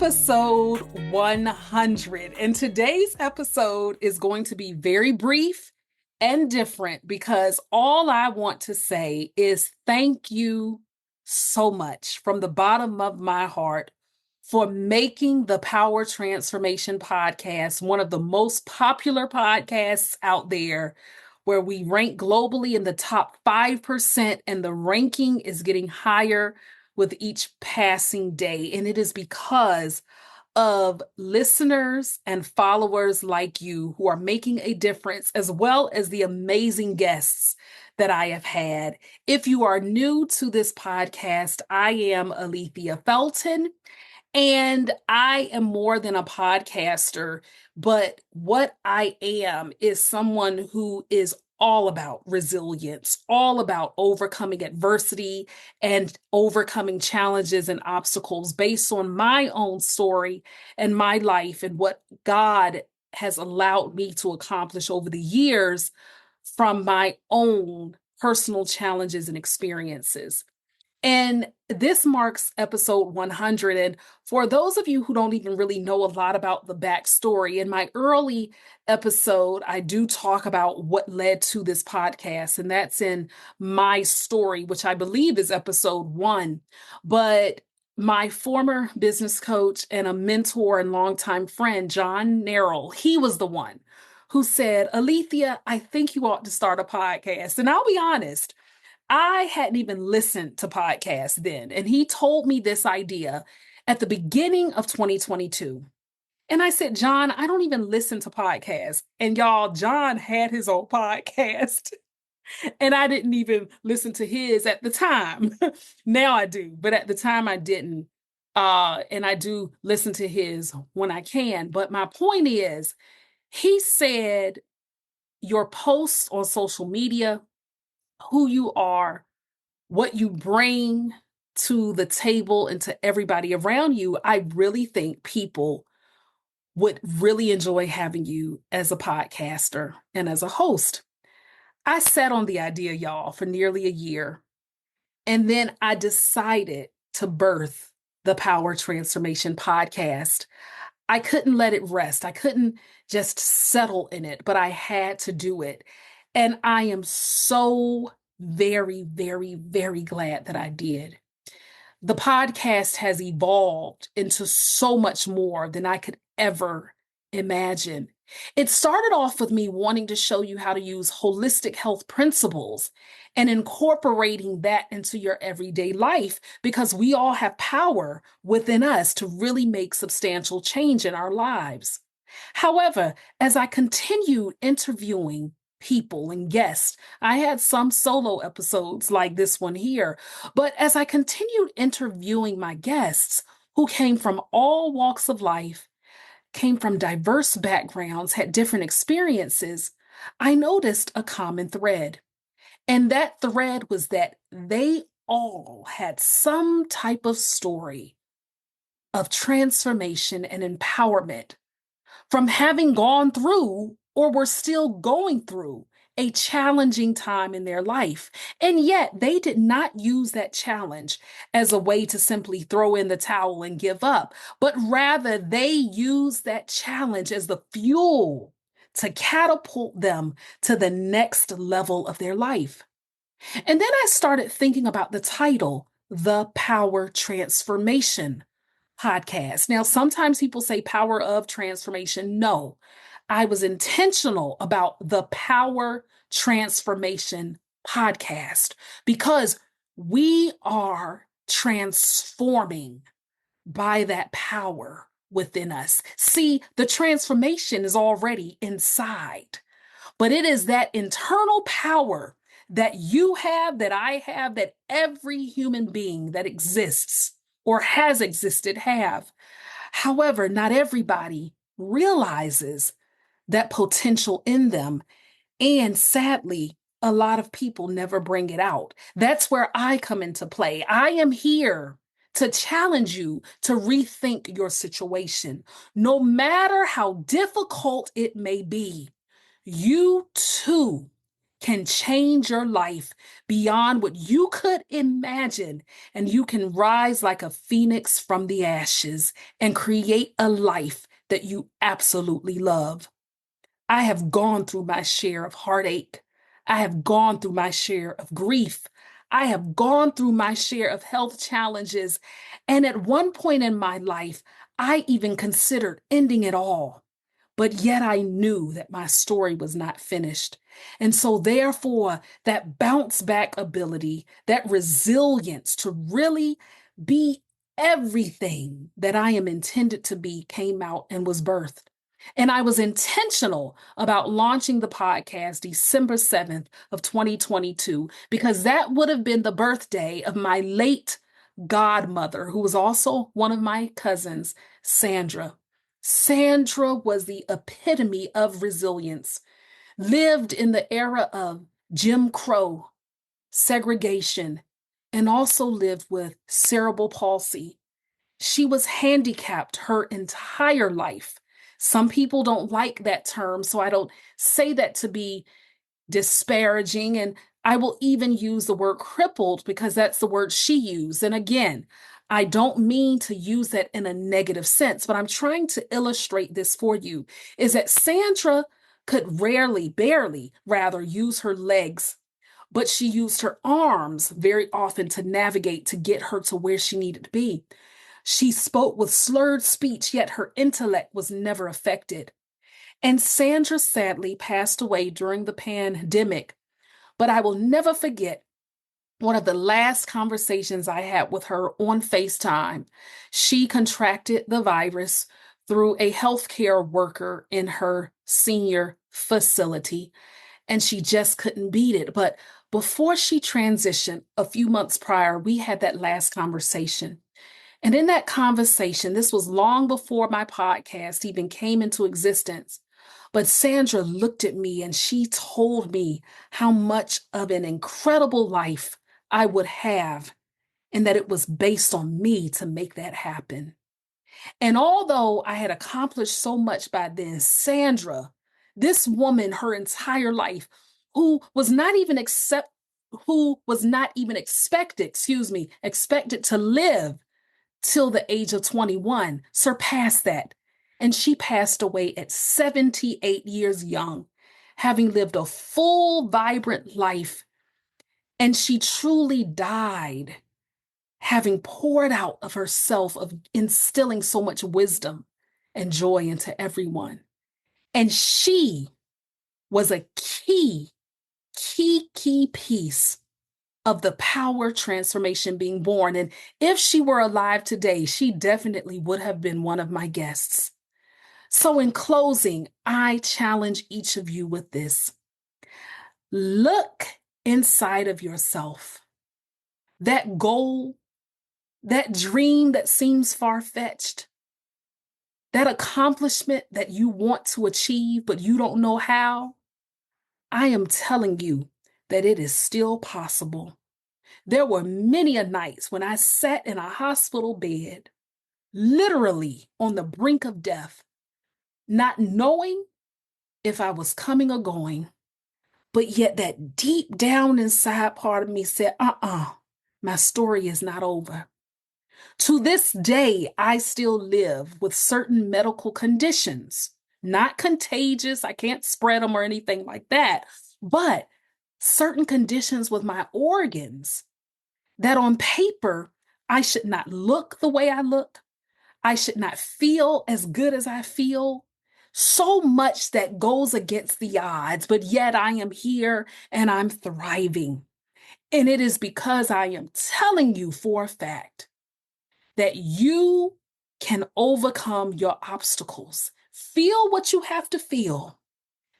episode 100. And today's episode is going to be very brief and different because all I want to say is thank you so much from the bottom of my heart for making the Power Transformation Podcast one of the most popular podcasts out there, where we rank globally in the top 5%, and the ranking is getting higher with each passing day. And it is because of listeners and followers like you who are making a difference, as well as the amazing guests that I have had. If you are new to this podcast, I am Alethea Felton. And I am more than a podcaster, but what I am is someone who is all about resilience, all about overcoming adversity and overcoming challenges and obstacles based on my own story and my life and what God has allowed me to accomplish over the years from my own personal challenges and experiences. And this marks episode 100. And for those of you who don't even really know a lot about the backstory, in my early episode, I do talk about what led to this podcast, and that's in my story, which I believe is episode 1. But my former business coach and a mentor and longtime friend, John Narrell, he was the one who said, Alethea, I think you ought to start a podcast. And I'll be honest, I hadn't even listened to podcasts then. And he told me this idea at the beginning of 2022. And I said, John, I don't even listen to podcasts. And y'all, John had his own podcast. And I didn't even listen to his at the time. Now I do, but at the time I didn't. And I do listen to his when I can. But my point is, he said, your posts on social media, who you are, what you bring to the table and to everybody around you, I really think people would really enjoy having you as a podcaster and as a host. I sat on the idea, y'all, for nearly a year. And then I decided to birth the Power Transformation Podcast. I couldn't let it rest. I couldn't just settle in it, but I had to do it. And I am so very, very, very glad that I did. The podcast has evolved into so much more than I could ever imagine. It started off with me wanting to show you how to use holistic health principles and incorporating that into your everyday life, because we all have power within us to really make substantial change in our lives. However, as I continued interviewing people and guests, I had some solo episodes like this one here, but as I continued interviewing my guests who came from all walks of life, came from diverse backgrounds, had different experiences, I noticed a common thread. And that thread was that they all had some type of story of transformation and empowerment from having gone through or were still going through a challenging time in their life. And yet they did not use that challenge as a way to simply throw in the towel and give up, but rather they used that challenge as the fuel to catapult them to the next level of their life. And then I started thinking about the title, The Power Transformation Podcast. Now, sometimes people say power of transformation. No, I was intentional about the Power Transformation Podcast because we are transforming by that power within us. See, the transformation is already inside, but it is that internal power that you have, that I have, that every human being that exists or has existed have. However, not everybody realizes that potential in them. And sadly, a lot of people never bring it out. That's where I come into play. I am here to challenge you to rethink your situation. No matter how difficult it may be, you too can change your life beyond what you could imagine, and you can rise like a phoenix from the ashes and create a life that you absolutely love. I have gone through my share of heartache. I have gone through my share of grief. I have gone through my share of health challenges. And at one point in my life, I even considered ending it all. But yet I knew that my story was not finished. And so, therefore, that bounce back ability, that resilience to really be everything that I am intended to be came out and was birthed. And I was intentional about launching the podcast December 7th of 2022 because that would have been the birthday of my late godmother, who was also one of my cousins, Sandra. Sandra was the epitome of resilience, lived in the era of Jim Crow, segregation, and also lived with cerebral palsy. She was handicapped her entire life. Some people don't like that term, so I don't say that to be disparaging. And I will even use the word crippled because that's the word she used. And again, I don't mean to use that in a negative sense, but I'm trying to illustrate this for you is that Sandra could barely rather use her legs, but she used her arms very often to navigate to get her to where she needed to be. She spoke with slurred speech, yet her intellect was never affected. And Sandra sadly passed away during the pandemic, but I will never forget one of the last conversations I had with her on FaceTime. She contracted the virus through a healthcare worker in her senior facility, and she just couldn't beat it. But before she transitioned a few months prior, we had that last conversation. And in that conversation, this was long before my podcast even came into existence. But Sandra looked at me and she told me how much of an incredible life I would have and that it was based on me to make that happen. And although I had accomplished so much by then, Sandra, this woman, her entire life, who was not even expected to live till the age of 21, surpassed that. And she passed away at 78 years young, having lived a full, vibrant life. And she truly died, having poured out of herself, of instilling so much wisdom and joy into everyone. And she was a key piece of the power transformation being born. And if she were alive today, she definitely would have been one of my guests. So in closing, I challenge each of you with this. Look inside of yourself. That goal, that dream that seems far-fetched, that accomplishment that you want to achieve, but you don't know how, I am telling you that it is still possible. There were many a nights when I sat in a hospital bed, literally on the brink of death, not knowing if I was coming or going, but yet that deep down inside part of me said, my story is not over. To this day, I still live with certain medical conditions, not contagious. I can't spread them or anything like that, but certain conditions with my organs that on paper, I should not look the way I look. I should not feel as good as I feel. So much that goes against the odds, but yet I am here and I'm thriving. And it is because I am telling you for a fact that you can overcome your obstacles. Feel what you have to feel.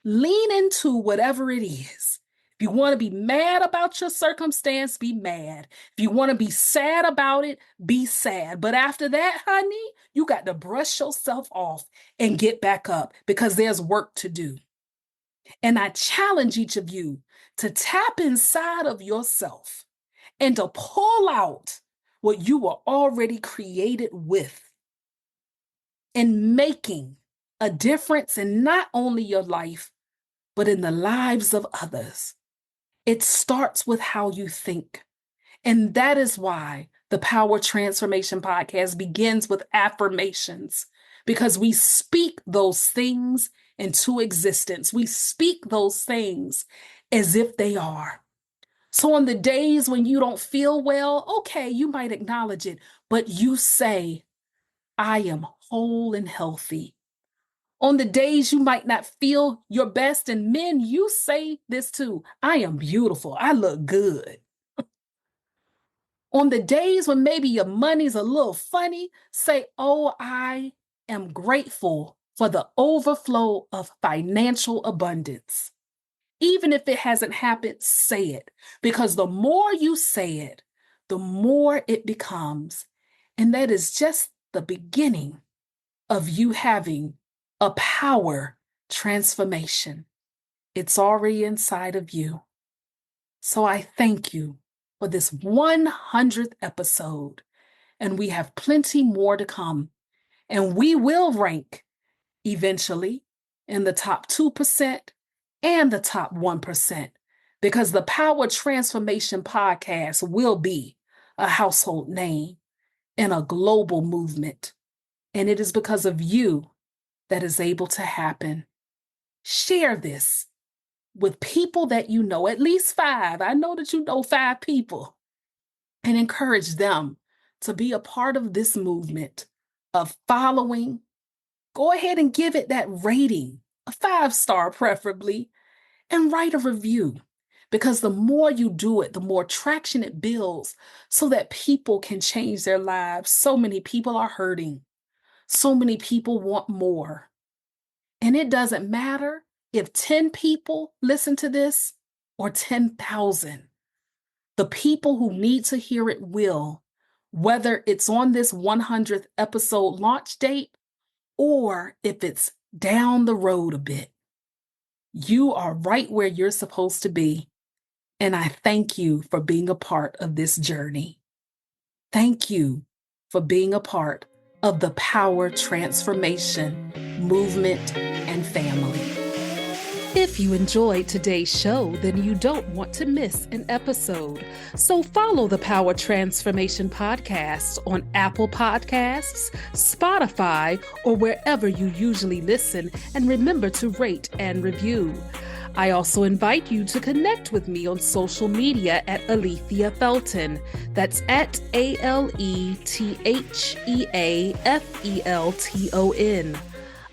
Lean into whatever it is. If you want to be mad about your circumstance, be mad. If you want to be sad about it, be sad. But after that, honey, you got to brush yourself off and get back up because there's work to do. And I challenge each of you to tap inside of yourself and to pull out what you were already created with and making a difference in not only your life, but in the lives of others. It starts with how you think. And that is why the Power Transformation Podcast begins with affirmations, because we speak those things into existence. We speak those things as if they are. So on the days when you don't feel well, okay, you might acknowledge it, but you say, I am whole and healthy. On the days you might not feel your best, and men, you say this too, I am beautiful. I look good. On the days when maybe your money's a little funny, say, oh, I am grateful for the overflow of financial abundance. Even if it hasn't happened, say it, because the more you say it, the more it becomes. And that is just the beginning of you having a power transformation. It's already inside of you. So I thank you for this 100th episode, and we have plenty more to come. And we will rank eventually in the top 2% and the top 1%, because the Power Transformation Podcast will be a household name and a global movement. And it is because of you that is able to happen. Share this with people that you know, at least 5. I know that you know 5 people, and encourage them to be a part of this movement of following. Go ahead and give it that rating, a 5-star preferably, and write a review, because the more you do it, the more traction it builds so that people can change their lives. So many people are hurting. So many people want more. And it doesn't matter if 10 people listen to this or 10,000. The people who need to hear it will, whether it's on this 100th episode launch date or if it's down the road a bit. You are right where you're supposed to be. And I thank you for being a part of this journey. Thank you for being a part of the Power Transformation movement and family. If you enjoyed today's show, then you don't want to miss an episode. So follow the Power Transformation Podcast on Apple Podcasts, Spotify, or wherever you usually listen, and remember to rate and review. I also invite you to connect with me on social media at Alethea Felton. That's at ALETHEAFELTON.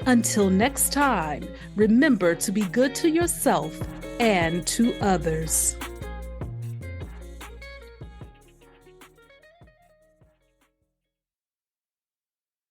Until next time, remember to be good to yourself and to others.